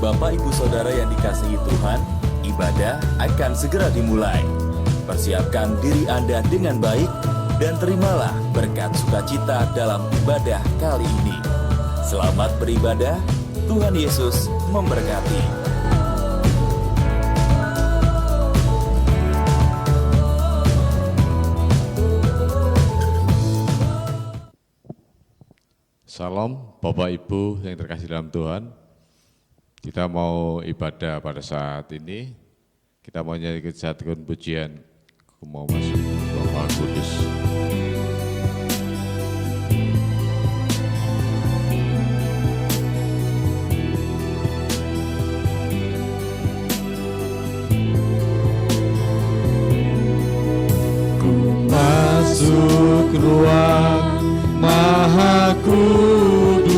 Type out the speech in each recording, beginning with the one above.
Bapak Ibu Saudara yang dikasihi Tuhan, ibadah akan segera dimulai. Persiapkan diri Anda dengan baik dan terimalah berkat sukacita dalam ibadah kali ini. Selamat beribadah, Tuhan Yesus memberkati. Salam Bapak Ibu yang terkasih dalam Tuhan. Kita mau ibadah pada saat ini. Kita mau nyanyi satu pujian. Aku mau masuk Bapa Kudus. Ku masuk ruang Maha Kudus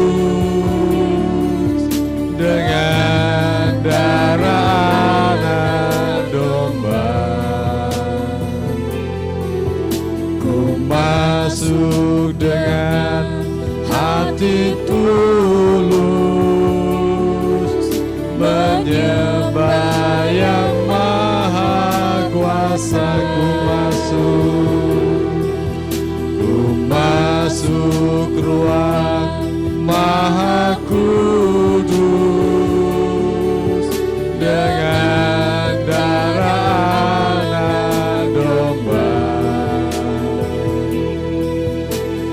dengan darah anak domba. Ku masuk dengan hati tulus menyembah yang maha kuasa. Masuk ruang Maha Kudus dengan darah anak domba.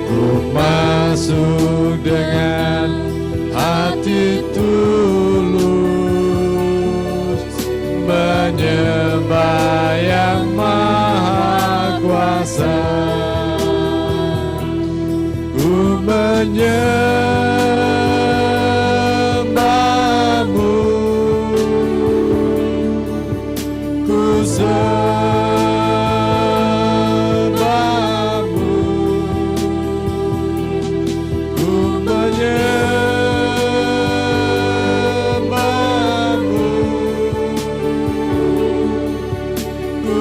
Ku masuk dengan hati tulus menyembah yang maha kuasa. Menyembahmu, ku sembahmu, ku menyembahmu, ku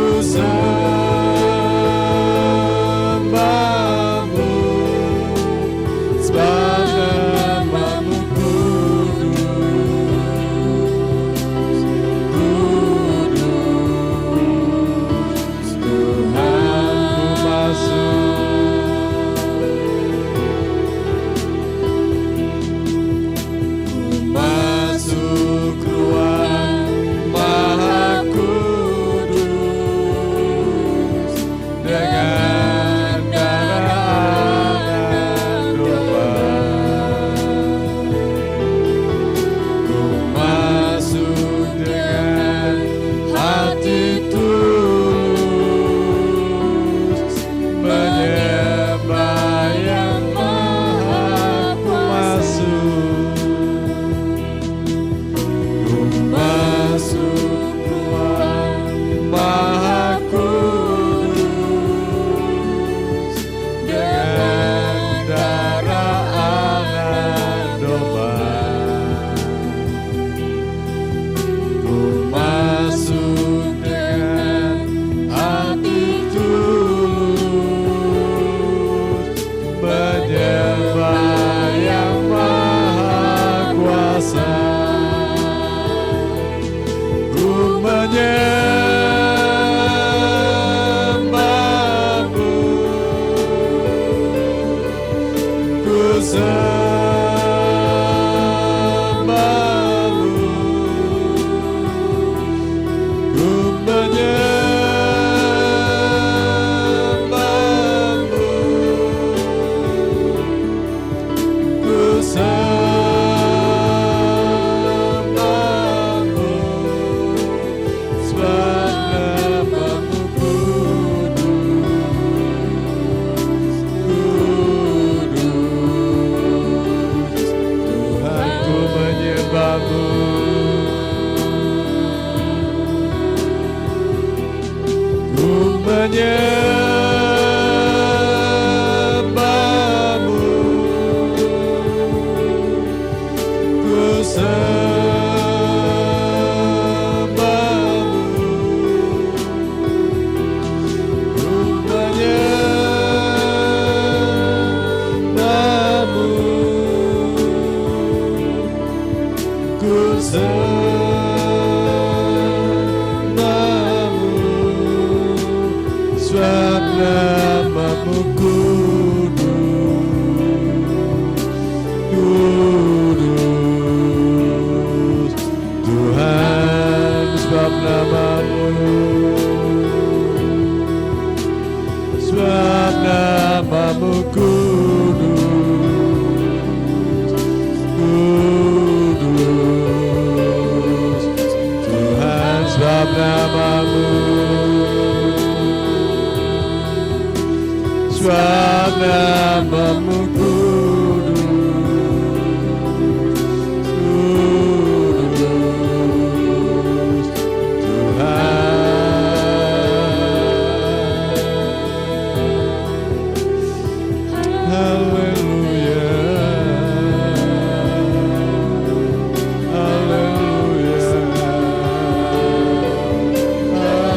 sebab nama-Mu kudus, Tuhan, sebab nama-Mu, sebab nama-Mu kudus, kudus, Tuhan, sebab nama-Mu, sebab nama-Mu kudus, kudus, Tuhan. Haleluya, haleluya,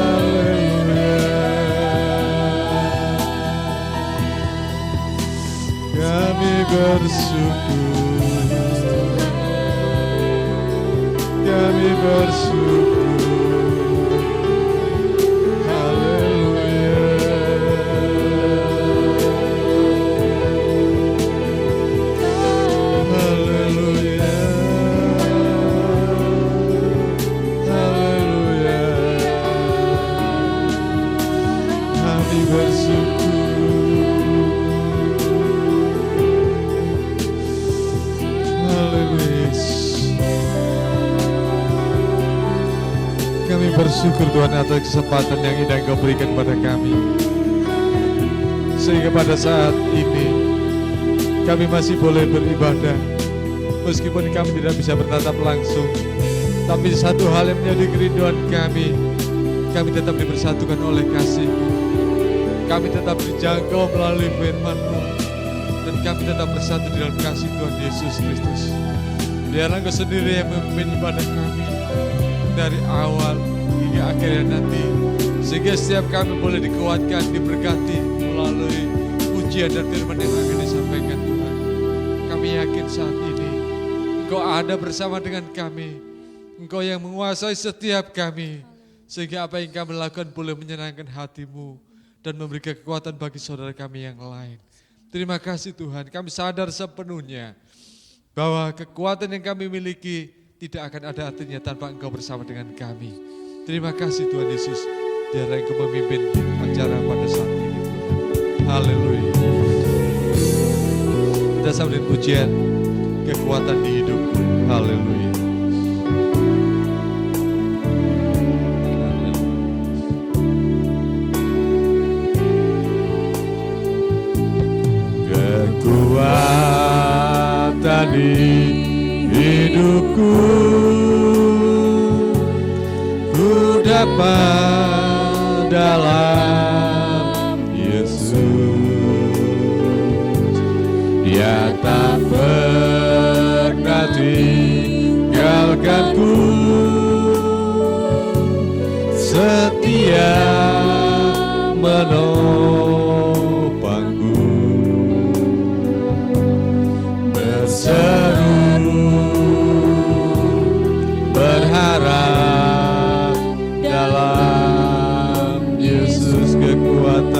haleluya. Kami bersyukur, kami bersyukur, haleluya, haleluya, haleluya, kami bersyukur. Kami bersyukur Tuhan atas kesempatan yang indah Engkau berikan pada kami, sehingga pada saat ini kami masih boleh beribadah meskipun kami tidak bisa bertatap langsung. Tapi satu hal yang menjadi kerinduan kami tetap dipersatukan oleh kasih-Mu, kami tetap dijangkau melalui firman-Mu, dan kami tetap bersatu di dalam kasih Tuhan Yesus Kristus. Biarlah Engkau sendiri yang memimpin ibadah kami dari awal hingga akhirnya nanti, sehingga setiap kami boleh dikuatkan, diberkati melalui ujian dan firman yang akan disampaikan Tuhan. Kami yakin saat ini Engkau ada bersama dengan kami, Engkau yang menguasai setiap kami, sehingga apa yang kami lakukan boleh menyenangkan hati-Mu dan memberikan kekuatan bagi saudara kami yang lain. Terima kasih Tuhan, kami sadar sepenuhnya bahwa kekuatan yang kami miliki tidak akan ada artinya tanpa Engkau bersama dengan kami. Terima kasih Tuhan Yesus, biarlah Engkau memimpin acara pada saat ini. Haleluya. Kita sambut pujian kekuatan di hidup. Haleluya. Kekuatan di hidupku, ku dapat dalam Yesus. Dia tak pernah tinggalkanku, setia menopangku, berseru berharap dalam Yesus. Kekuatan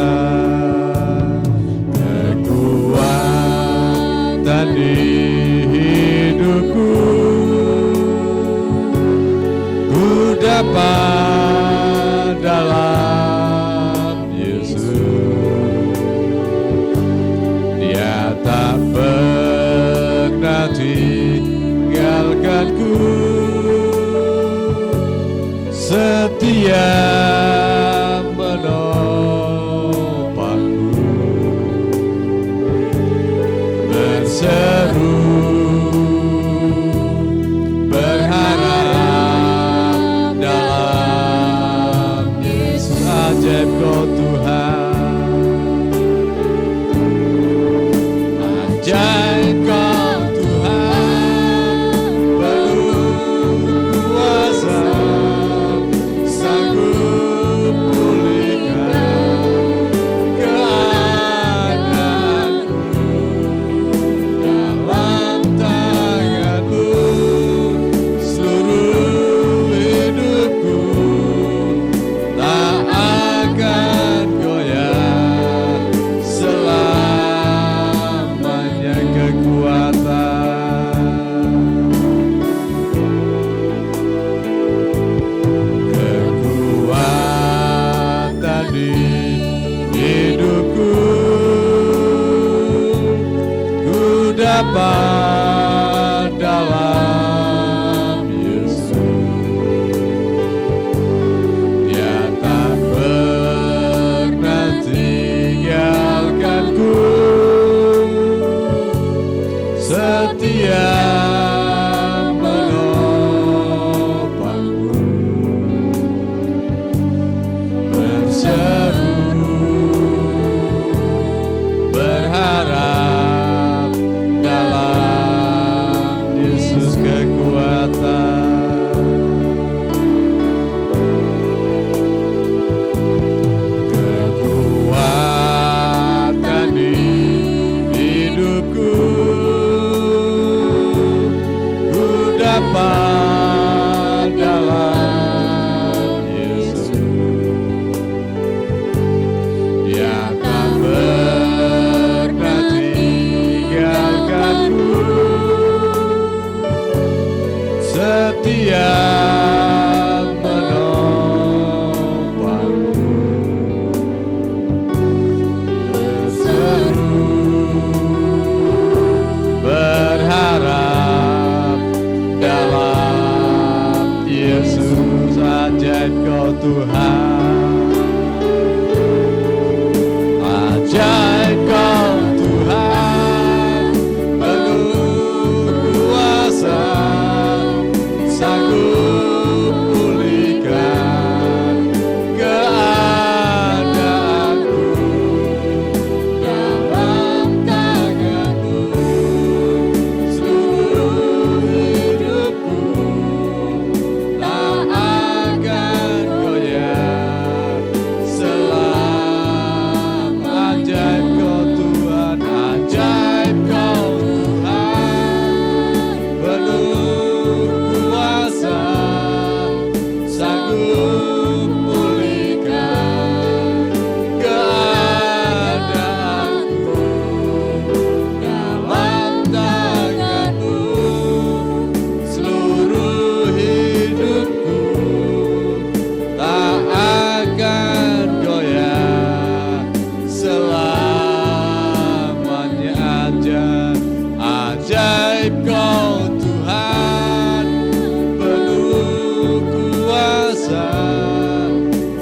di hidupku, ku dapat dalam Yesus. dapat dalam Yesus. Dia tak pernah tinggalkanku, setia menopangku, berseru berharap dalam Yesus kekuatan. Kekuatan di hidupku, ku dapat dalam Yesus. Dia tak pernah tinggalkanku, setia menopangku, berseru berharap dalam Yesus. Ajaib Kau Tuhan, ajaib Kau Tuhan, penuh kuasa, sanggup pulihkan keadaanku, dalam tangan-Mu seluruh hidupku tak akan goyah. Selam ajaib Kau Tuhan, ajaib Kau Tuhan, penuh kuasa, sanggup pulihkan keadaanku, dalam tangan-Mu seluruh hidupku tak akan goyah selamanya. Ajaib Kau Tuhan, penuh kuasa,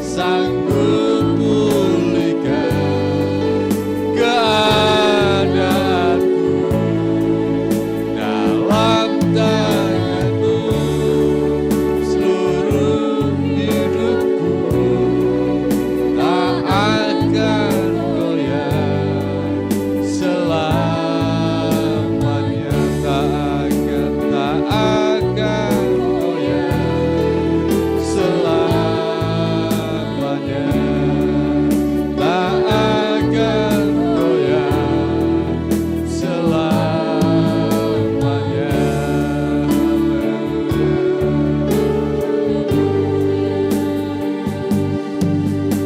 sanggup pulihkan keadaanku, dalam tangan-Mu seluruh hidupku tak akan goyah selamanya. Tak akan goyah selamanya, tak akan goyah selamanya.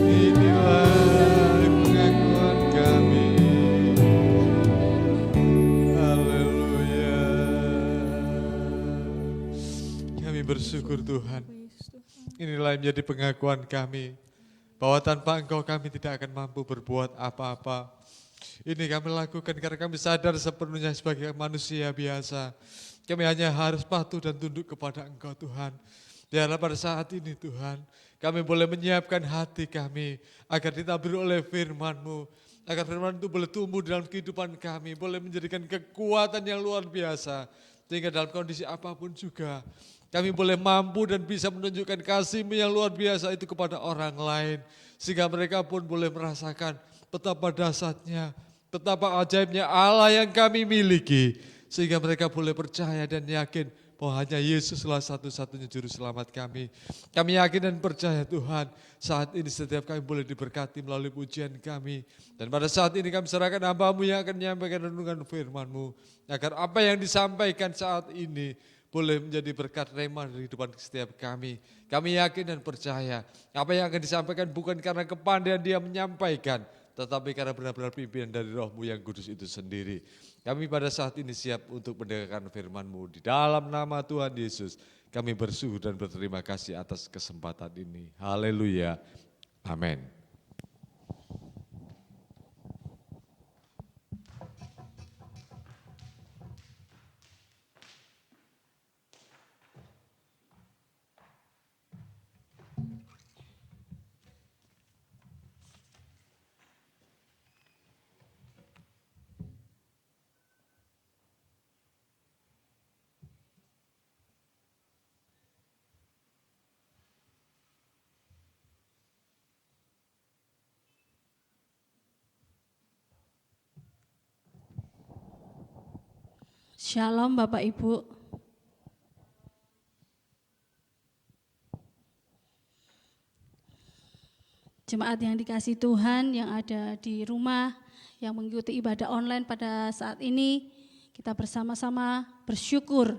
Inilah pengakuan kami. Haleluya. Kami bersyukur Tuhan. Inilah yang menjadi pengakuan kami, bahwa tanpa Engkau kami tidak akan mampu berbuat apa-apa. Ini kami lakukan karena kami sadar sepenuhnya sebagai manusia biasa. Kami hanya harus patuh dan tunduk kepada Engkau Tuhan. Biarlah pada saat ini Tuhan, kami boleh menyiapkan hati kami agar ditaburi oleh firman-Mu. Agar firman itu boleh tumbuh dalam kehidupan kami, boleh menjadikan kekuatan yang luar biasa. Sehingga dalam kondisi apapun juga, kami boleh mampu dan bisa menunjukkan kasih-Mu yang luar biasa itu kepada orang lain. Sehingga mereka pun boleh merasakan betapa dahsyatnya, betapa ajaibnya Allah yang kami miliki. Sehingga mereka boleh percaya dan yakin bahwa hanya Yesuslah satu-satunya juru selamat kami. Kami yakin dan percaya Tuhan, saat ini setiap kami boleh diberkati melalui pujian kami. Dan pada saat ini kami serahkan hamba-Mu yang akan menyampaikan renungan firman-Mu. Agar apa yang disampaikan saat ini boleh menjadi berkat rema di kehidupan setiap kami. Kami yakin dan percaya apa yang akan disampaikan bukan karena kepandaian dia menyampaikan, tetapi karena benar-benar pimpinan dari Roh-Mu yang kudus itu sendiri. Kami pada saat ini siap untuk mendengarkan firman-Mu. Di dalam nama Tuhan Yesus, kami bersyukur dan berterima kasih atas kesempatan ini. Haleluya. Amin. Shalom Bapak Ibu. Jemaat yang dikasihi Tuhan yang ada di rumah, yang mengikuti ibadah online pada saat ini, kita bersama-sama bersyukur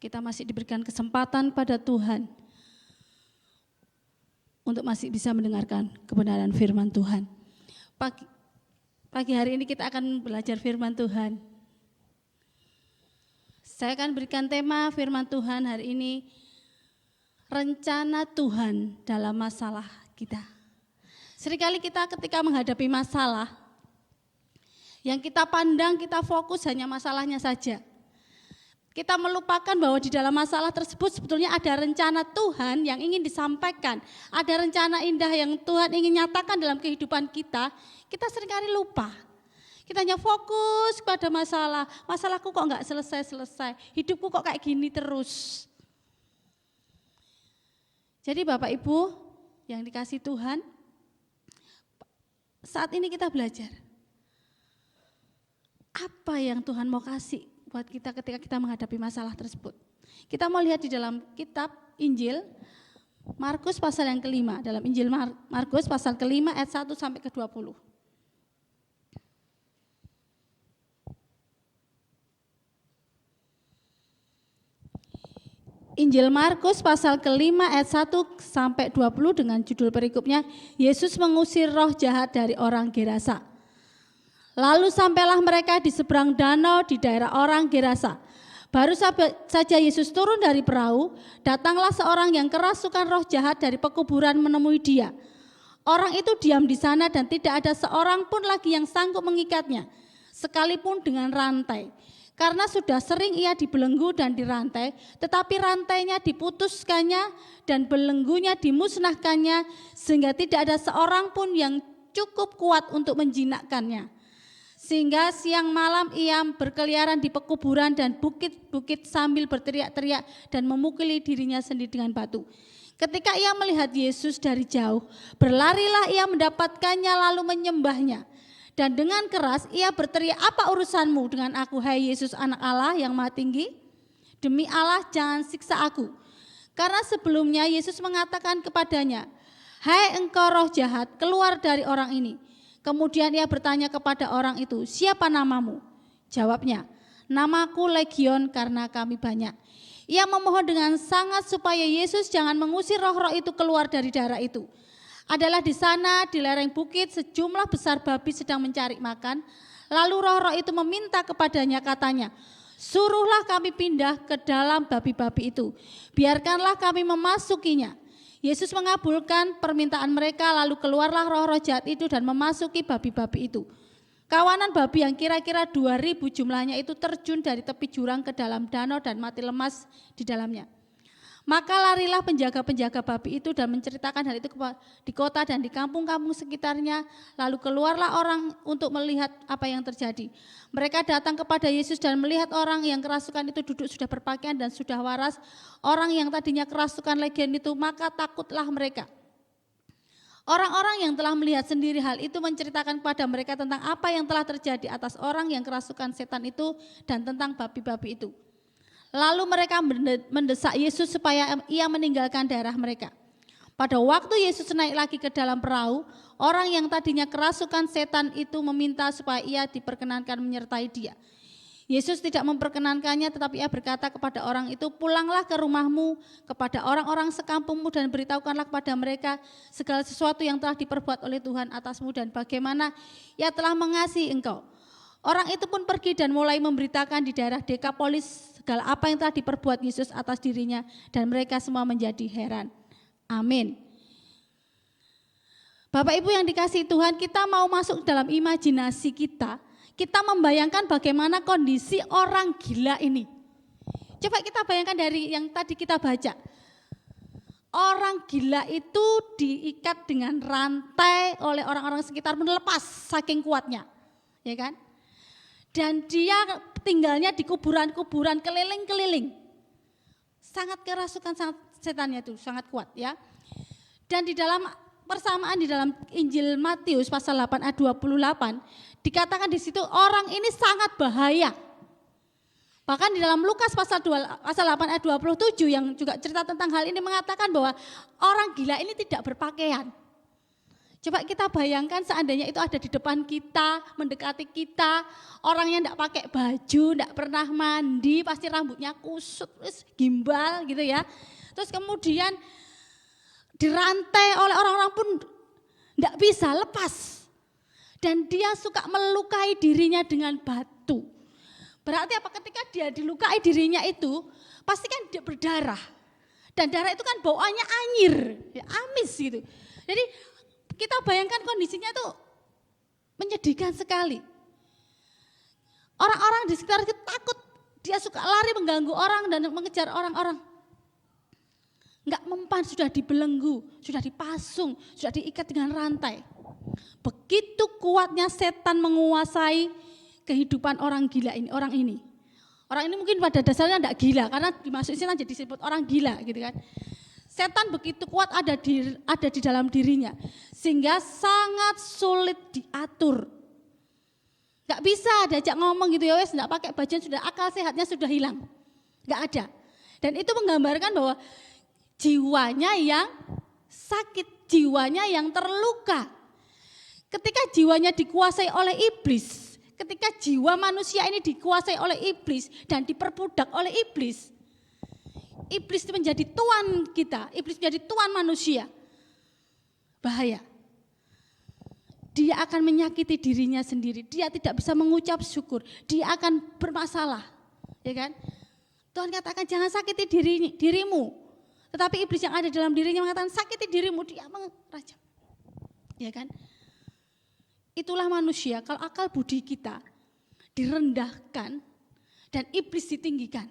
kita masih diberikan kesempatan pada Tuhan untuk masih bisa mendengarkan kebenaran firman Tuhan. Pagi hari ini kita akan belajar firman Tuhan. Saya akan berikan tema firman Tuhan hari ini, rencana Tuhan dalam masalah kita. Seringkali kita ketika menghadapi masalah, yang kita pandang, kita fokus hanya masalahnya saja. Kita melupakan bahwa di dalam masalah tersebut sebetulnya ada rencana Tuhan yang ingin disampaikan. Ada rencana indah yang Tuhan ingin nyatakan dalam kehidupan kita. Kita seringkali lupa. Kita hanya fokus pada masalah. Masalahku kok enggak selesai-selesai. Hidupku kok kayak gini terus. Jadi Bapak Ibu yang dikasihi Tuhan, saat ini kita belajar. Apa yang Tuhan mau kasih buat kita ketika kita menghadapi masalah tersebut. Kita mau lihat di dalam kitab Injil Markus pasal yang kelima. Dalam Injil Markus pasal kelima ayat 1 sampai ke 20. Injil Markus pasal kelima ayat 1 sampai 20 dengan judul perikopnya, Yesus mengusir roh jahat dari orang Gerasa. Lalu sampailah mereka di seberang danau di daerah orang Gerasa. Baru saja Yesus turun dari perahu, datanglah seorang yang kerasukan roh jahat dari pekuburan menemui dia. Orang itu diam di sana dan tidak ada seorang pun lagi yang sanggup mengikatnya, sekalipun dengan rantai. Karena sudah sering ia dibelenggu dan dirantai, tetapi rantainya diputuskannya dan belenggunya dimusnahkannya, sehingga tidak ada seorang pun yang cukup kuat untuk menjinakkannya. Sehingga siang malam ia berkeliaran di pekuburan dan bukit-bukit sambil berteriak-teriak dan memukuli dirinya sendiri dengan batu. Ketika ia melihat Yesus dari jauh, berlarilah ia mendapatkannya lalu menyembahnya. Dan dengan keras ia berteriak, apa urusanmu dengan aku, hai Yesus anak Allah yang maha tinggi? Demi Allah jangan siksa aku. Karena sebelumnya Yesus mengatakan kepadanya, hai engkau roh jahat, keluar dari orang ini. Kemudian ia bertanya kepada orang itu, siapa namamu? Jawabnya, namaku Legion karena kami banyak. Ia memohon dengan sangat supaya Yesus jangan mengusir roh-roh itu keluar dari daerah itu. Adalah di sana di lereng bukit sejumlah besar babi sedang mencari makan. Lalu roh-roh itu meminta kepadanya, katanya, suruhlah kami pindah ke dalam babi-babi itu. Biarkanlah kami memasukinya. Yesus mengabulkan permintaan mereka, lalu keluarlah roh-roh jahat itu dan memasuki babi-babi itu. Kawanan babi yang kira-kira 2.000 jumlahnya itu terjun dari tepi jurang ke dalam danau dan mati lemas di dalamnya. Maka larilah penjaga-penjaga babi itu dan menceritakan hal itu di kota dan di kampung-kampung sekitarnya. Lalu keluarlah orang untuk melihat apa yang terjadi. Mereka datang kepada Yesus dan melihat orang yang kerasukan itu duduk sudah berpakaian dan sudah waras. Orang yang tadinya kerasukan legion itu, maka takutlah mereka. Orang-orang yang telah melihat sendiri hal itu menceritakan kepada mereka tentang apa yang telah terjadi atas orang yang kerasukan setan itu dan tentang babi-babi itu. Lalu mereka mendesak Yesus supaya ia meninggalkan daerah mereka. Pada waktu Yesus naik lagi ke dalam perahu, orang yang tadinya kerasukan setan itu meminta supaya ia diperkenankan menyertai dia. Yesus tidak memperkenankannya, tetapi ia berkata kepada orang itu, pulanglah ke rumahmu, kepada orang-orang sekampungmu dan beritahukanlah kepada mereka segala sesuatu yang telah diperbuat oleh Tuhan atasmu dan bagaimana ia telah mengasihi engkau. Orang itu pun pergi dan mulai memberitakan di daerah Dekapolis segala apa yang telah diperbuat Yesus atas dirinya dan mereka semua menjadi heran. Amin. Bapak Ibu yang dikasihi Tuhan, kita mau masuk dalam imajinasi kita membayangkan bagaimana kondisi orang gila ini. Coba kita bayangkan dari yang tadi kita baca. Orang gila itu diikat dengan rantai oleh orang-orang sekitar, melepas saking kuatnya, ya kan? Dan dia tinggalnya di kuburan-kuburan keliling-keliling. Sangat kerasukan setannya itu, sangat kuat ya. Dan di dalam persamaan di dalam Injil Matius pasal 8 ayat 28 dikatakan di situ orang ini sangat bahaya. Bahkan di dalam Lukas pasal 8 ayat 27 yang juga cerita tentang hal ini mengatakan bahwa orang gila ini tidak berpakaian. Coba kita bayangkan seandainya itu ada di depan kita, mendekati kita, orangnya enggak pakai baju, enggak pernah mandi, pasti rambutnya kusut, gimbal gitu ya. Terus kemudian dirantai oleh orang-orang pun enggak bisa lepas. Dan dia suka melukai dirinya dengan batu. Berarti apa? Ketika dia dilukai dirinya itu, pasti kan dia berdarah. Dan darah itu kan bauannya anyir, ya, amis gitu. Jadi kita bayangkan kondisinya itu menyedihkan sekali. Orang-orang di sekitar kita takut, dia suka lari mengganggu orang dan mengejar orang-orang. Enggak mempan, sudah dibelenggu, sudah dipasung, sudah diikat dengan rantai. Begitu kuatnya setan menguasai kehidupan orang gila ini, orang ini. Orang ini mungkin pada dasarnya enggak gila, karena dimasukin setan jadi disebut orang gila gitu kan. Setan begitu kuat ada di dalam dirinya, sehingga sangat sulit diatur. Gak bisa diajak ngomong gitu ya wes, gak pakai baju sudah, akal sehatnya sudah hilang. Gak ada. Dan itu menggambarkan bahwa jiwanya yang sakit, jiwanya yang terluka. Ketika jiwanya dikuasai oleh iblis, ketika jiwa manusia ini dikuasai oleh iblis dan diperbudak oleh iblis, iblis itu menjadi tuan kita, iblis menjadi tuan manusia. Bahaya. Dia akan menyakiti dirinya sendiri, dia tidak bisa mengucap syukur, dia akan bermasalah. Ya kan? Tuhan katakan jangan sakiti dirimu. Tetapi iblis yang ada dalam dirinya mengatakan sakiti dirimu, dia mengerajam. Ya kan? Itulah manusia, kalau akal budi kita direndahkan dan iblis ditinggikan.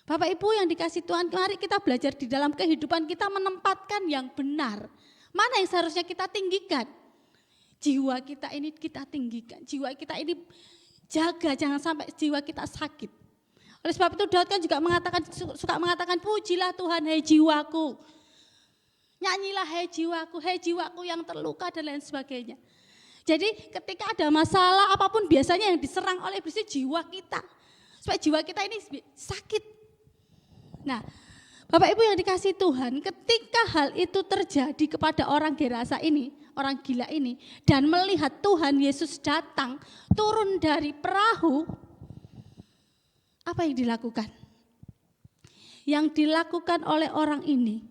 Bapak Ibu yang dikasih Tuhan, mari kita belajar di dalam kehidupan kita menempatkan yang benar. Mana yang seharusnya kita tinggikan? Jiwa kita ini kita tinggikan, jiwa kita ini jaga jangan sampai jiwa kita sakit. Oleh sebab itu Daud kan juga suka mengatakan pujilah Tuhan hai jiwaku. Nyanyilah hai jiwaku yang terluka dan lain sebagainya. Jadi ketika ada masalah apapun biasanya yang diserang oleh iblis itu jiwa kita. Supaya jiwa kita ini sakit. Nah, Bapak Ibu yang dikasih Tuhan, ketika hal itu terjadi kepada orang Gerasa ini, orang gila ini, dan melihat Tuhan Yesus datang, turun dari perahu, apa yang dilakukan? Yang dilakukan oleh orang ini,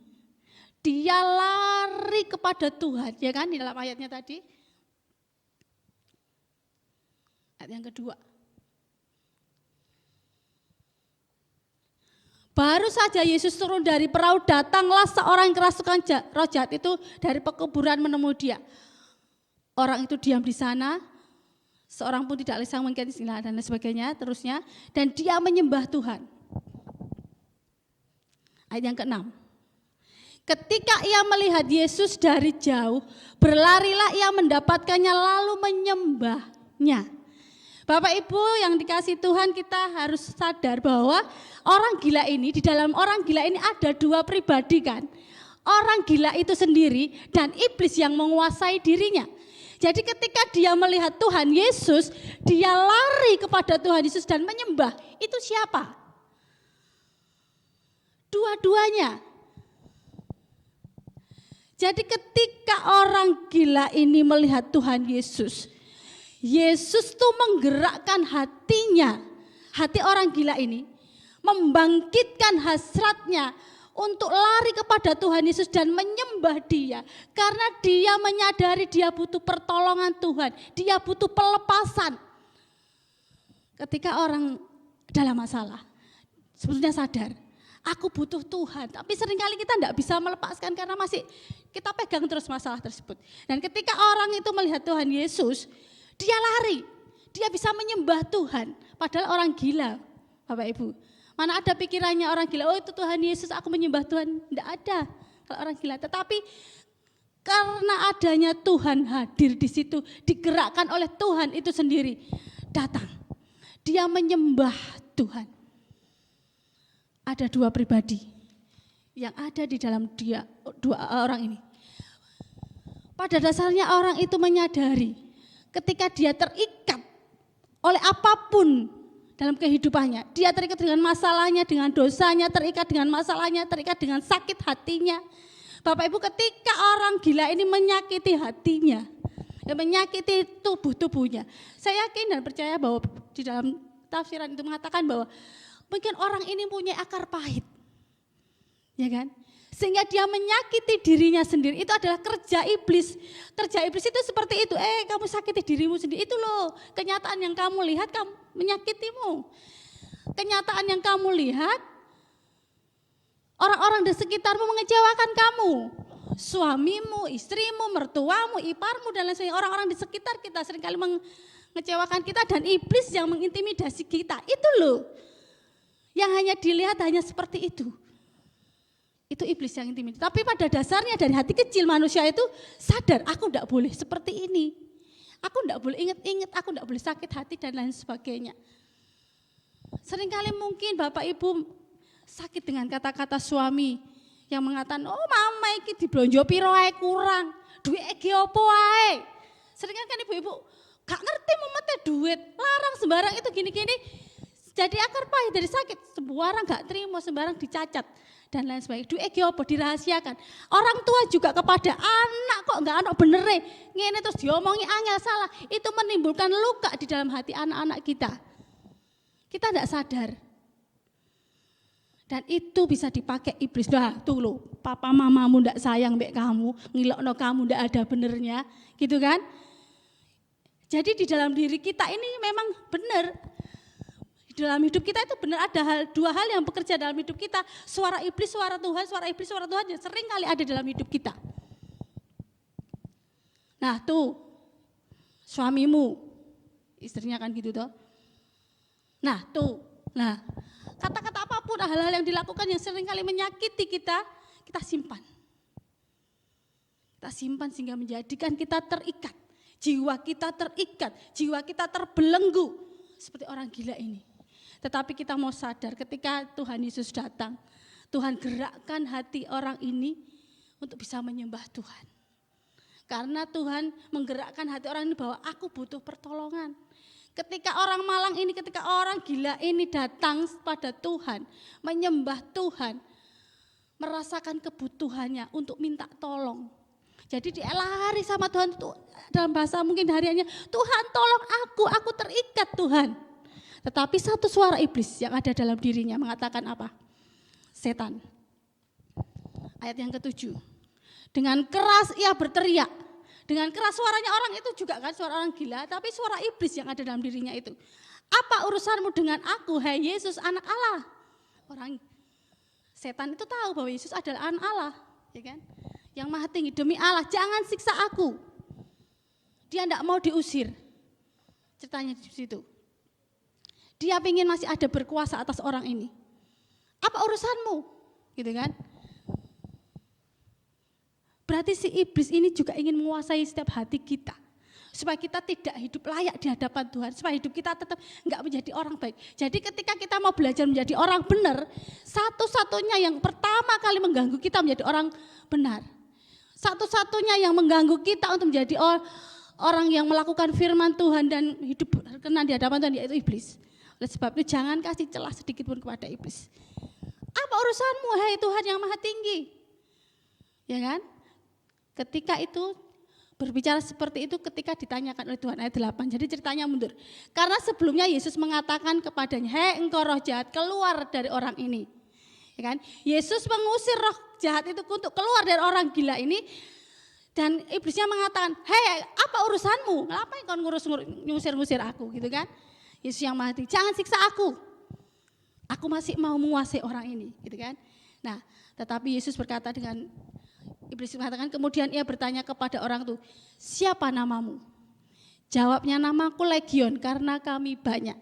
dia lari kepada Tuhan, ya kan di dalam ayatnya tadi. Ayat yang kedua. Baru saja Yesus turun dari perahu, datanglah seorang yang kerasukan roh jahat itu dari pekuburan menemui dia. Orang itu diam di sana, seorang pun tidak lisang mengganti istilah dan sebagainya, terusnya. Dan dia menyembah Tuhan. Ayat yang ke-6. Ketika ia melihat Yesus dari jauh, berlarilah ia mendapatkannya lalu menyembahnya. Bapak Ibu yang dikasih Tuhan, kita harus sadar bahwa orang gila ini, di dalam orang gila ini ada dua pribadi kan. Orang gila itu sendiri dan iblis yang menguasai dirinya. Jadi ketika dia melihat Tuhan Yesus, dia lari kepada Tuhan Yesus dan menyembah. Itu siapa? Dua-duanya. Jadi ketika orang gila ini melihat Tuhan Yesus, Yesus tuh menggerakkan hatinya, hati orang gila ini, membangkitkan hasratnya untuk lari kepada Tuhan Yesus dan menyembah dia. Karena dia menyadari dia butuh pertolongan Tuhan, dia butuh pelepasan. Ketika orang dalam masalah, sebetulnya sadar, aku butuh Tuhan. Tapi seringkali kita tidak bisa melepaskan karena masih kita pegang terus masalah tersebut. Dan ketika orang itu melihat Tuhan Yesus, dia lari, dia bisa menyembah Tuhan. Padahal orang gila, Bapak Ibu. Mana ada pikirannya orang gila, oh itu Tuhan Yesus, aku menyembah Tuhan. Tidak ada kalau orang gila. Tetapi karena adanya Tuhan hadir di situ, digerakkan oleh Tuhan itu sendiri, datang. Dia menyembah Tuhan. Ada dua pribadi yang ada di dalam dia, dua orang ini. Pada dasarnya orang itu menyadari ketika dia terikat oleh apapun dalam kehidupannya. Dia terikat dengan masalahnya, dengan dosanya, terikat dengan masalahnya, terikat dengan sakit hatinya. Bapak Ibu, ketika orang gila ini menyakiti hatinya, menyakiti tubuhnya, saya yakin dan percaya bahwa di dalam tafsiran itu mengatakan bahwa mungkin orang ini punya akar pahit, ya kan? Sehingga dia menyakiti dirinya sendiri. Itu adalah kerja iblis. Kerja iblis itu seperti itu. Kamu sakiti dirimu sendiri. Itu loh kenyataan yang kamu lihat, kamu menyakitimu. Kenyataan yang kamu lihat, orang-orang di sekitarmu mengecewakan kamu. Suamimu, istrimu, mertuamu, iparmu, dan lain sebagainya. Orang-orang di sekitar kita seringkali mengecewakan kita, dan iblis yang mengintimidasi kita. Itu loh. Yang hanya dilihat hanya seperti itu. Itu iblis yang intimidasi. Tapi pada dasarnya dari hati kecil manusia itu sadar, aku tidak boleh seperti ini. Aku tidak boleh ingat-ingat, aku tidak boleh sakit hati dan lain sebagainya. Seringkali mungkin Bapak Ibu sakit dengan kata-kata suami yang mengatakan, oh mama iki diblonjo piro ae kurang, duit iki opo ae. Seringkali kan ibu-ibu gak ngerti memete duit, larang sembarang itu gini-gini. Jadi akar pahit dari sakit, sembarang gak terima, sembarang dicacat dan lain sebagainya. Duit iki opo dirahasiakan. Orang tua juga kepada anak, kok gak anak bener ngene terus diomongi angel salah. Itu menimbulkan luka di dalam hati anak-anak kita. Kita tidak sadar. Dan itu bisa dipakai iblis. Nah tuh loh, papa mamamu tidak sayang mbak kamu, ngilokno kamu tidak ada benernya, gitu kan. Jadi di dalam diri kita ini memang benar. Di dalam hidup kita itu benar ada dua hal yang bekerja dalam hidup kita. Suara iblis, suara Tuhan, suara iblis, suara Tuhan yang sering kali ada dalam hidup kita. Nah tuh, suamimu, istrinya kan gitu toh. Nah tuh, nah kata-kata apapun, hal-hal yang dilakukan yang sering kali menyakiti kita, kita simpan. Kita simpan sehingga menjadikan kita terikat. Jiwa kita terikat, jiwa kita terbelenggu seperti orang gila ini. Tetapi kita mau sadar ketika Tuhan Yesus datang, Tuhan gerakkan hati orang ini untuk bisa menyembah Tuhan. Karena Tuhan menggerakkan hati orang ini bahwa aku butuh pertolongan. Ketika orang malang ini, ketika orang gila ini datang pada Tuhan, menyembah Tuhan, merasakan kebutuhannya untuk minta tolong. Jadi dia lari sama Tuhan, dalam bahasa mungkin hariannya, Tuhan tolong aku terikat Tuhan. Tetapi satu suara iblis yang ada dalam dirinya mengatakan apa? Setan. Ayat yang ke-7. Dengan keras ia berteriak. Dengan keras suaranya orang itu juga kan suara orang gila, tapi suara iblis yang ada dalam dirinya itu. Apa urusanmu dengan aku, hai Yesus anak Allah? Orang setan itu tahu bahwa Yesus adalah anak Allah, ya kan? Yang maha tinggi, demi Allah jangan siksa aku. Dia tidak mau diusir. Ceritanya di situ. Dia ingin masih ada berkuasa atas orang ini. Apa urusanmu? Gitu kan? Berarti si iblis ini juga ingin menguasai setiap hati kita. Supaya kita tidak hidup layak di hadapan Tuhan. Supaya hidup kita tetap enggak menjadi orang baik. Jadi ketika kita mau belajar menjadi orang benar, satu-satunya yang pertama kali mengganggu kita menjadi orang benar. Satu-satunya yang mengganggu kita untuk menjadi orang yang melakukan firman Tuhan dan hidup berkenan di hadapan Tuhan, yaitu iblis. Oleh sebab itu jangan kasih celah sedikit pun kepada iblis. Apa urusanmu, hai Tuhan yang maha tinggi? Ya kan? Ketika itu berbicara seperti itu ketika ditanyakan oleh Tuhan ayat 8. Jadi ceritanya mundur. Karena sebelumnya Yesus mengatakan kepadanya, hei engkau roh jahat keluar dari orang ini. Ya kan? Yesus mengusir roh jahat itu untuk keluar dari orang gila ini. Dan iblisnya mengatakan, hei apa urusanmu? Ngapain kau ngusir-ngusir aku gitu kan? Yesus yang maha tinggi, jangan siksa aku. Aku masih mau menguasai orang ini gitu kan. Nah tetapi Yesus berkata dengan iblis mengatakan, kemudian ia bertanya kepada orang itu, siapa namamu? Jawabnya, namaku Legion karena kami banyak.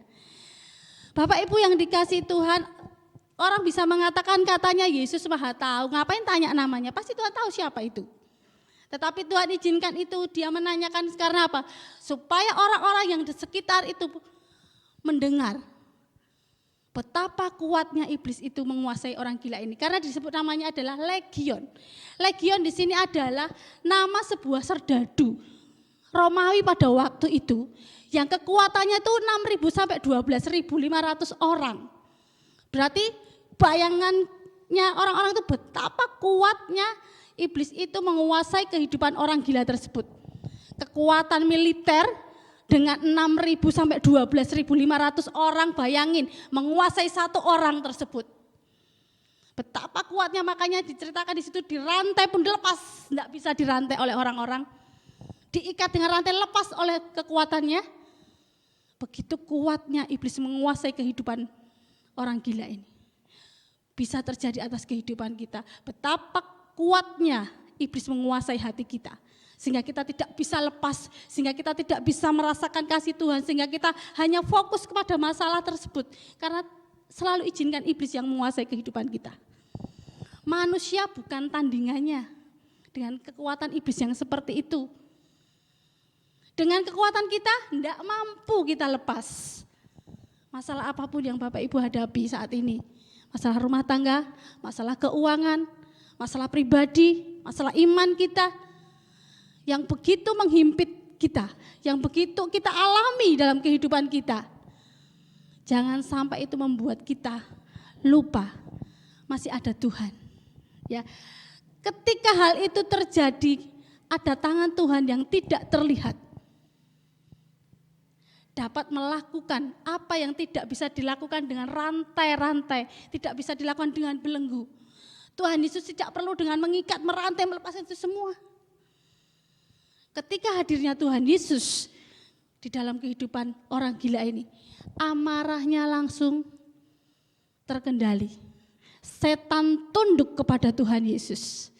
Bapak Ibu yang dikasihi Tuhan, orang bisa mengatakan katanya Yesus maha tahu, ngapain tanya namanya? Pasti Tuhan tahu siapa itu. Tetapi Tuhan izinkan itu, dia menanyakan karena apa? Supaya orang-orang yang di sekitar itu mendengar betapa kuatnya iblis itu menguasai orang gila ini. Karena disebut namanya adalah Legion. Legion di sini adalah nama sebuah serdadu. Romawi pada waktu itu yang kekuatannya itu 6.000 sampai 12.500 orang. Berarti bayangannya orang-orang itu betapa kuatnya iblis itu menguasai kehidupan orang gila tersebut. Kekuatan militer dengan 6.000 sampai 12.500 orang, bayangin menguasai satu orang tersebut. Betapa kuatnya, makanya diceritakan di situ dirantai pun dilepas, tidak bisa dirantai oleh orang-orang. Diikat dengan rantai, lepas oleh kekuatannya. Begitu kuatnya iblis menguasai kehidupan orang gila ini. Bisa terjadi atas kehidupan kita. Betapa kuatnya iblis menguasai hati kita. Sehingga kita tidak bisa lepas, sehingga kita tidak bisa merasakan kasih Tuhan, sehingga kita hanya fokus kepada masalah tersebut. Karena selalu izinkan iblis yang menguasai kehidupan kita. Manusia bukan tandingannya dengan kekuatan iblis yang seperti itu. Dengan kekuatan kita tidak mampu kita lepas. Masalah apapun yang Bapak Ibu hadapi saat ini. Masalah rumah tangga, masalah keuangan, masalah pribadi, masalah iman kita. Yang begitu menghimpit kita, yang begitu kita alami dalam kehidupan kita. Jangan sampai itu membuat kita lupa masih ada Tuhan. Ya, ketika hal itu terjadi, ada tangan Tuhan yang tidak terlihat. Dapat melakukan apa yang tidak bisa dilakukan dengan rantai-rantai, tidak bisa dilakukan dengan belenggu. Tuhan Yesus tidak perlu dengan mengikat, merantai, melepaskan itu semua. Ketika hadirnya Tuhan Yesus di dalam kehidupan orang gila ini, amarahnya langsung terkendali. Setan tunduk kepada Tuhan Yesus.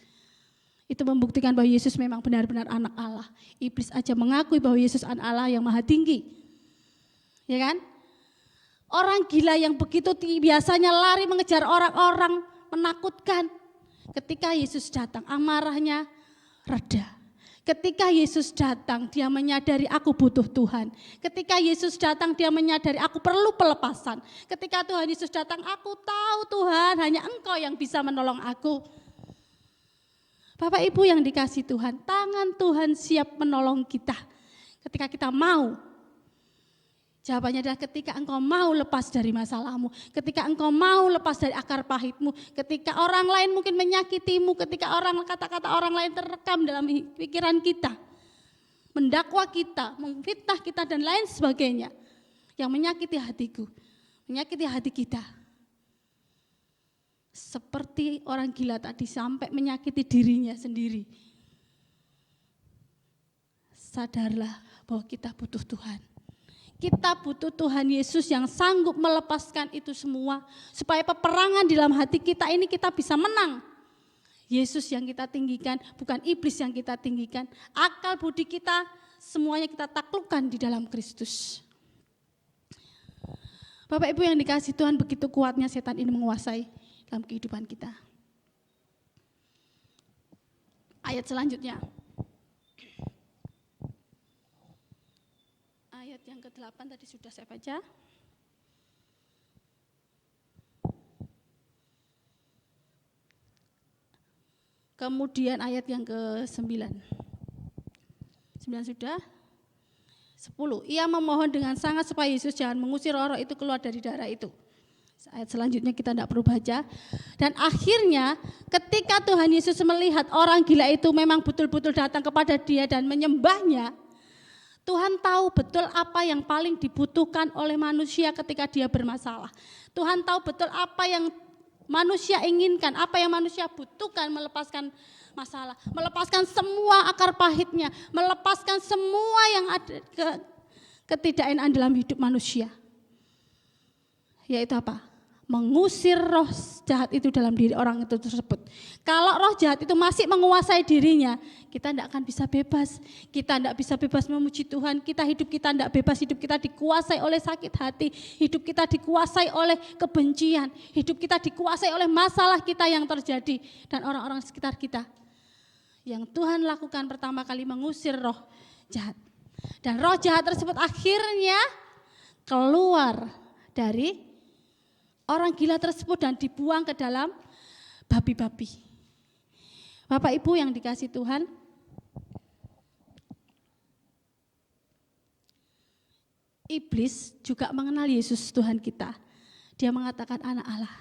Itu membuktikan bahwa Yesus memang benar-benar anak Allah. Iblis aja mengakui bahwa Yesus anak Allah yang maha tinggi. Ya kan? Orang gila yang begitu biasanya lari mengejar orang-orang, menakutkan. Ketika Yesus datang, amarahnya reda. Ketika Yesus datang, dia menyadari aku butuh Tuhan. Ketika Yesus datang, dia menyadari aku perlu pelepasan. Ketika Tuhan Yesus datang, aku tahu Tuhan, hanya Engkau yang bisa menolong aku. Bapak Ibu yang dikasih Tuhan, tangan Tuhan siap menolong kita. Ketika kita mau. Jawabannya adalah ketika engkau mau lepas dari masalahmu, ketika engkau mau lepas dari akar pahitmu, ketika orang lain mungkin menyakitimu, ketika kata-kata orang lain terekam dalam pikiran kita, mendakwa kita, memfitnah kita dan lain sebagainya, yang menyakiti hatiku, menyakiti hati kita. Seperti orang gila tadi sampai menyakiti dirinya sendiri. Sadarlah bahwa kita butuh Tuhan. Kita butuh Tuhan Yesus yang sanggup melepaskan itu semua. Supaya peperangan di dalam hati kita ini kita bisa menang. Yesus yang kita tinggikan, bukan iblis yang kita tinggikan. Akal budi kita semuanya kita taklukkan di dalam Kristus. Bapak Ibu yang dikasih Tuhan, begitu kuatnya setan ini menguasai dalam kehidupan kita. Ayat selanjutnya. Ayat yang ke-8 tadi sudah saya baca. Kemudian ayat yang ke-9. 9 sudah. 10. Ia memohon dengan sangat supaya Yesus jangan mengusir roh-roh itu keluar dari darah itu. Ayat selanjutnya kita tidak perlu baca. Dan akhirnya ketika Tuhan Yesus melihat orang gila itu memang betul-betul datang kepada dia dan menyembahnya, Tuhan tahu betul apa yang paling dibutuhkan oleh manusia ketika dia bermasalah. Tuhan tahu betul apa yang manusia inginkan, apa yang manusia butuhkan, melepaskan masalah, melepaskan semua akar pahitnya, melepaskan semua yang ada ketidakenakan dalam hidup manusia. Yaitu apa? Mengusir roh jahat itu dalam diri orang itu tersebut. Kalau roh jahat itu masih menguasai dirinya, kita tidak akan bisa bebas. Kita tidak bisa bebas memuji Tuhan. Hidup kita tidak bebas, hidup kita dikuasai oleh sakit hati. Hidup kita dikuasai oleh kebencian. Hidup kita dikuasai oleh masalah kita yang terjadi. Dan orang-orang sekitar kita. Yang Tuhan lakukan pertama kali mengusir roh jahat. Dan roh jahat tersebut akhirnya keluar dari orang gila tersebut dan dibuang ke dalam babi-babi. Bapak Ibu yang dikasih Tuhan, Iblis juga mengenal Yesus Tuhan kita. Dia mengatakan anak Allah.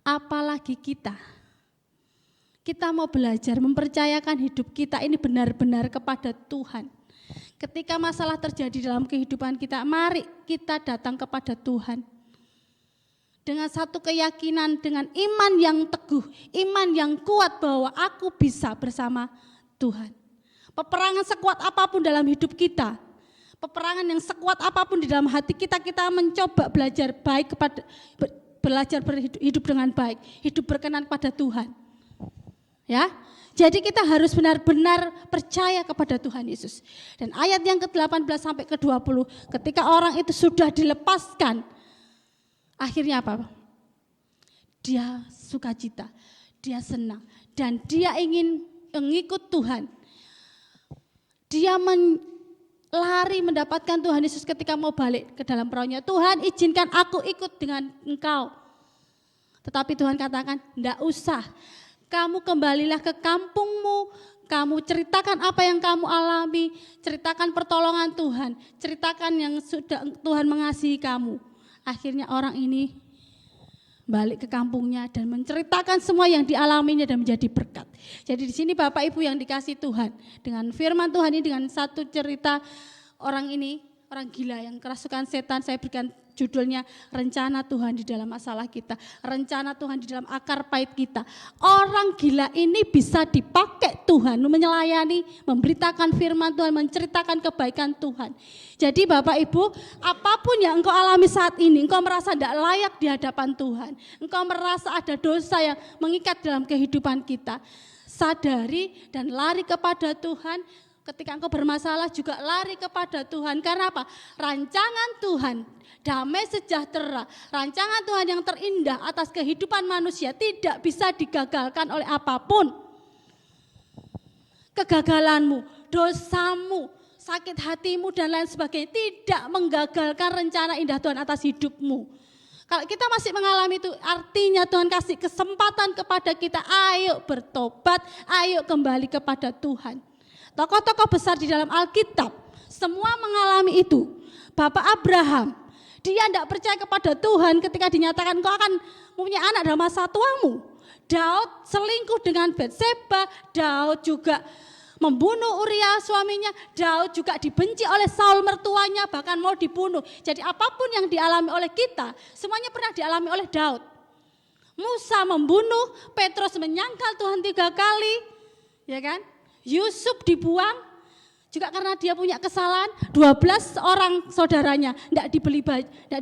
Apalagi kita. Kita mau belajar mempercayakan hidup kita ini benar-benar kepada Tuhan. Ketika masalah terjadi dalam kehidupan kita, mari kita datang kepada Tuhan. Dengan satu keyakinan, dengan iman yang teguh, iman yang kuat bahwa aku bisa bersama Tuhan. Peperangan sekuat apapun dalam hidup kita, peperangan yang sekuat apapun di dalam hati kita, kita mencoba belajar baik belajar berhidup dengan baik, hidup berkenan pada Tuhan. Ya, jadi kita harus benar-benar percaya kepada Tuhan Yesus. Dan ayat yang ke-18 sampai ke-20, ketika orang itu sudah dilepaskan, akhirnya apa? Dia sukacita, dia senang, dan dia ingin mengikut Tuhan. Dia lari mendapatkan Tuhan Yesus ketika mau balik ke dalam perahunya. Tuhan, izinkan aku ikut dengan engkau. Tetapi Tuhan katakan, enggak usah. Kamu kembalilah ke kampungmu, kamu ceritakan apa yang kamu alami, ceritakan pertolongan Tuhan, ceritakan yang sudah Tuhan mengasihi kamu. Akhirnya orang ini balik ke kampungnya dan menceritakan semua yang dialaminya dan menjadi berkat. Jadi di sini Bapak Ibu yang dikasih Tuhan, dengan firman Tuhan ini, dengan satu cerita orang ini, orang gila yang kerasukan setan, saya berikan judulnya rencana Tuhan di dalam masalah kita, rencana Tuhan di dalam akar pahit kita. Orang gila ini bisa dipakai Tuhan menyellayani, memberitakan firman Tuhan, menceritakan kebaikan Tuhan. Jadi Bapak Ibu, apapun yang engkau alami saat ini, engkau merasa tidak layak di hadapan Tuhan, engkau merasa ada dosa yang mengikat dalam kehidupan kita, sadari dan lari kepada Tuhan. Ketika engkau bermasalah juga lari kepada Tuhan. Karena apa? Rancangan Tuhan, damai sejahtera, rancangan Tuhan yang terindah atas kehidupan manusia tidak bisa digagalkan oleh apapun. Kegagalanmu, dosamu, sakit hatimu dan lain sebagainya tidak menggagalkan rencana indah Tuhan atas hidupmu. Kalau kita masih mengalami itu, artinya Tuhan kasih kesempatan kepada kita, ayo bertobat, ayo kembali kepada Tuhan. Tokoh-tokoh besar di dalam Alkitab, semua mengalami itu. Bapak Abraham, dia tidak percaya kepada Tuhan ketika dinyatakan kau akan mempunyai anak dalam masa tuamu. Daud selingkuh dengan Batseba, Daud juga membunuh Uria suaminya, Daud juga dibenci oleh Saul mertuanya, bahkan mau dibunuh. Jadi apapun yang dialami oleh kita, semuanya pernah dialami oleh Daud. Musa membunuh, Petrus menyangkal Tuhan 3 kali, ya kan? Yusuf dibuang juga karena dia punya kesalahan. 12 orang saudaranya tidak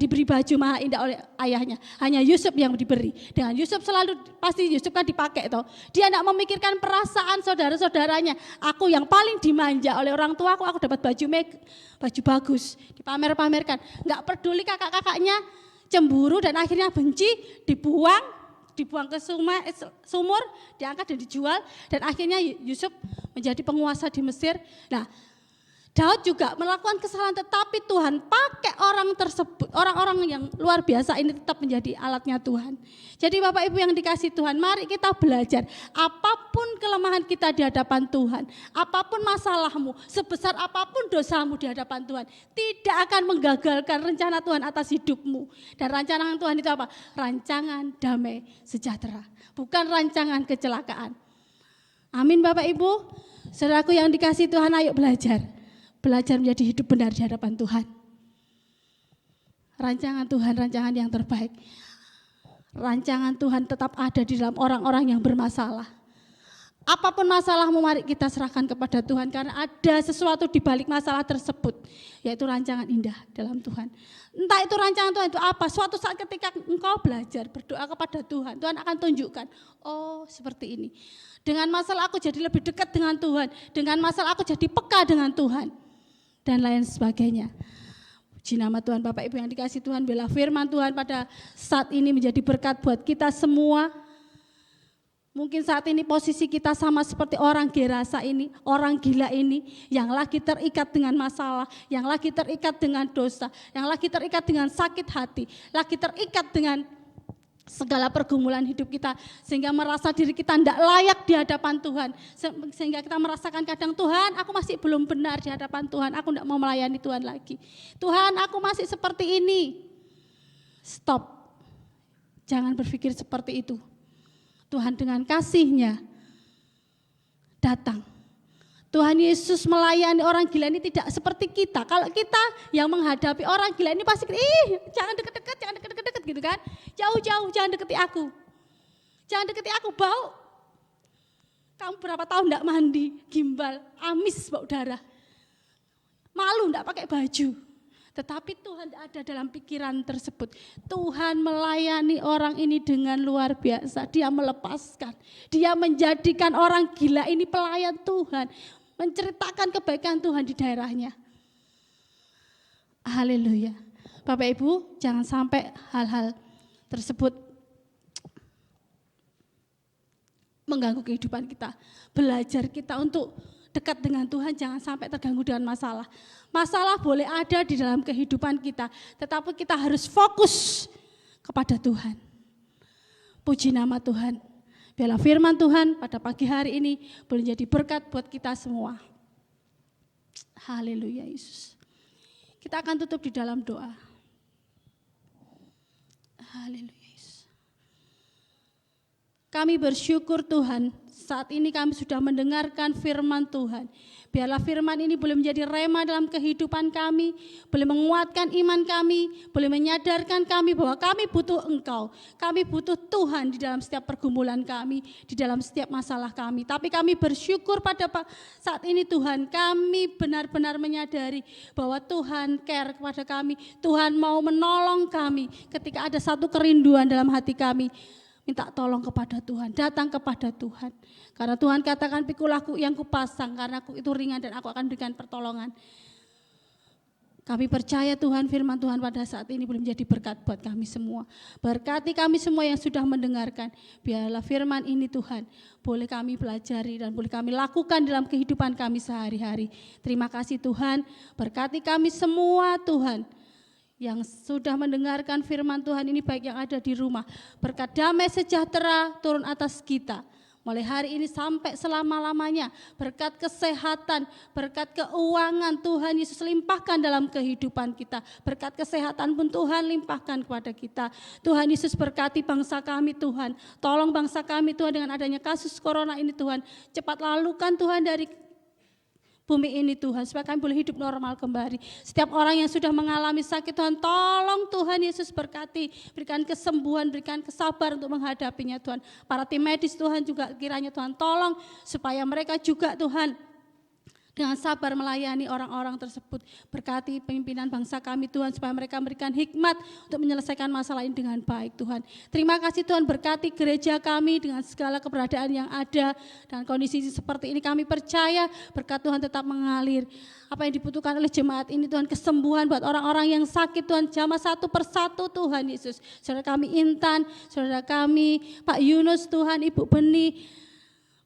diberi baju maha indah oleh ayahnya, hanya Yusuf yang diberi. Dengan Yusuf selalu pasti Yusuf kan dipakai toh. Dia tidak memikirkan perasaan saudara-saudaranya. Aku yang paling dimanja oleh orang tua aku dapat baju bagus, dipamer-pamerkan. Enggak peduli kakak-kakaknya, cemburu dan akhirnya benci, dibuang ke sumur, diangkat dan dijual, dan akhirnya Yusuf menjadi penguasa di Mesir. Nah, Daud juga melakukan kesalahan, tetapi Tuhan pakai orang tersebut, orang-orang yang luar biasa ini tetap menjadi alatnya Tuhan. Jadi Bapak Ibu yang dikasih Tuhan, mari kita belajar, apapun kelemahan kita di hadapan Tuhan, apapun masalahmu, sebesar apapun dosamu di hadapan Tuhan, tidak akan menggagalkan rencana Tuhan atas hidupmu. Dan rancangan Tuhan itu apa? Rancangan damai sejahtera, bukan rancangan kecelakaan. Amin Bapak Ibu, saudaraku yang dikasih Tuhan, ayo belajar menjadi hidup benar di hadapan Tuhan. Rancangan Tuhan, rancangan yang terbaik. Rancangan Tuhan tetap ada di dalam orang-orang yang bermasalah. Apapun masalahmu, mari kita serahkan kepada Tuhan, karena ada sesuatu di balik masalah tersebut, yaitu rancangan indah dalam Tuhan. Entah itu rancangan Tuhan itu apa, suatu saat ketika engkau belajar berdoa kepada Tuhan, Tuhan akan tunjukkan, oh seperti ini. Dengan masalah aku jadi lebih dekat dengan Tuhan, dengan masalah aku jadi peka dengan Tuhan, dan lain sebagainya. Puji nama Tuhan. Bapak Ibu yang dikasih Tuhan, biarlah firman Tuhan pada saat ini menjadi berkat buat kita semua. Mungkin saat ini posisi kita sama seperti orang Gerasa ini, orang gila ini, yang lagi terikat dengan masalah, yang lagi terikat dengan dosa, yang lagi terikat dengan sakit hati, lagi terikat dengan segala pergumulan hidup kita, sehingga merasa diri kita tidak layak di hadapan Tuhan, sehingga kita merasakan kadang, Tuhan aku masih belum benar di hadapan Tuhan, aku tidak mau melayani Tuhan lagi, Tuhan aku masih seperti ini. Stop, jangan berpikir seperti itu. Tuhan dengan kasih-Nya datang. Tuhan Yesus melayani orang gila ini tidak seperti kita. Kalau kita yang menghadapi orang gila ini pasti, jangan deket-deket, jangan deket-deket gitu kan. Jauh-jauh, jangan deketi aku. Jangan deketi aku, bau. Kamu berapa tahun tidak mandi, gimbal, amis bau darah. Malu tidak pakai baju. Tetapi Tuhan tidak ada dalam pikiran tersebut. Tuhan melayani orang ini dengan luar biasa. Dia melepaskan. Dia menjadikan orang gila ini pelayan Tuhan. Menceritakan kebaikan Tuhan di daerahnya. Haleluya. Bapak Ibu, jangan sampai hal-hal tersebut mengganggu kehidupan kita. Belajar kita untuk dekat dengan Tuhan, jangan sampai terganggu dengan masalah. Masalah boleh ada di dalam kehidupan kita, tetapi kita harus fokus kepada Tuhan. Puji nama Tuhan. Biarlah firman Tuhan pada pagi hari ini boleh jadi berkat buat kita semua. Haleluya Yesus. Kita akan tutup di dalam doa. Haleluya Yesus. Kami bersyukur Tuhan, saat ini kami sudah mendengarkan firman Tuhan. Biarlah firman ini boleh menjadi rema dalam kehidupan kami, boleh menguatkan iman kami, boleh menyadarkan kami bahwa kami butuh Engkau. Kami butuh Tuhan di dalam setiap pergumulan kami, di dalam setiap masalah kami. Tapi kami bersyukur pada saat ini Tuhan, kami benar-benar menyadari bahwa Tuhan care kepada kami. Tuhan mau menolong kami ketika ada satu kerinduan dalam hati kami. Minta tolong kepada Tuhan, datang kepada Tuhan. Karena Tuhan katakan, pikulah yang kupasang, karena aku itu ringan dan aku akan berikan pertolongan. Kami percaya Tuhan, firman Tuhan pada saat ini boleh menjadi berkat buat kami semua. Berkati kami semua yang sudah mendengarkan. Biarlah firman ini Tuhan, boleh kami pelajari dan boleh kami lakukan dalam kehidupan kami sehari-hari. Terima kasih Tuhan, berkati kami semua Tuhan. Yang sudah mendengarkan firman Tuhan ini, baik yang ada di rumah, berkat damai sejahtera turun atas kita mulai hari ini sampai selama-lamanya. Berkat kesehatan, berkat keuangan Tuhan Yesus limpahkan dalam kehidupan kita. Berkat kesehatan pun Tuhan limpahkan kepada kita. Tuhan Yesus berkati bangsa kami Tuhan, tolong bangsa kami Tuhan dengan adanya kasus corona ini Tuhan, cepat lalukan Tuhan dari bumi ini Tuhan, supaya kami boleh hidup normal kembali. Setiap orang yang sudah mengalami sakit Tuhan, tolong Tuhan Yesus berkati, berikan kesembuhan, berikan kesabaran untuk menghadapinya Tuhan. Para tim medis Tuhan juga kiranya Tuhan tolong, supaya mereka juga Tuhan dengan sabar melayani orang-orang tersebut. Berkati pimpinan bangsa kami Tuhan, supaya mereka memberikan hikmat untuk menyelesaikan masalah ini dengan baik Tuhan. Terima kasih Tuhan, berkati gereja kami dengan segala keberadaan yang ada. Dan kondisi seperti ini kami percaya berkat Tuhan tetap mengalir. Apa yang dibutuhkan oleh jemaat ini Tuhan, kesembuhan buat orang-orang yang sakit Tuhan, jamah satu persatu Tuhan Yesus. Saudara kami Intan, saudara kami Pak Yunus Tuhan, Ibu Beni,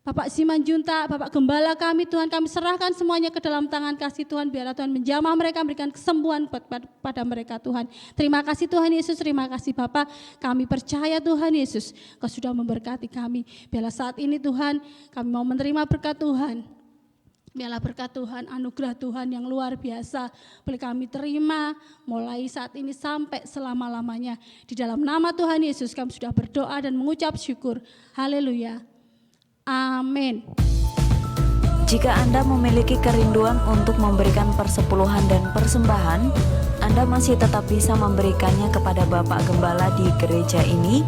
Bapak Simanjunta, Bapak Gembala kami Tuhan, kami serahkan semuanya ke dalam tangan kasih Tuhan. Biarlah Tuhan menjamah mereka, memberikan kesembuhan pada mereka Tuhan. Terima kasih Tuhan Yesus, terima kasih Bapak. Kami percaya Tuhan Yesus, Kau sudah memberkati kami. Biarlah saat ini Tuhan, kami mau menerima berkat Tuhan. Biarlah berkat Tuhan, anugerah Tuhan yang luar biasa boleh kami terima mulai saat ini sampai selama-lamanya. Di dalam nama Tuhan Yesus kami sudah berdoa dan mengucap syukur. Haleluya. Amin. Jika Anda memiliki kerinduan untuk memberikan persepuluhan dan persembahan, Anda masih tetap bisa memberikannya kepada Bapak Gembala di gereja ini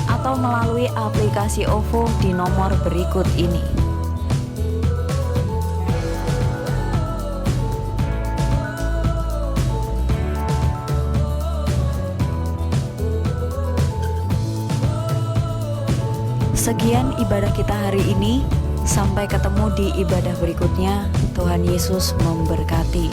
atau melalui aplikasi OVO di nomor berikut ini. Sekian ibadah kita hari ini. Sampai ketemu di ibadah berikutnya. Tuhan Yesus memberkati.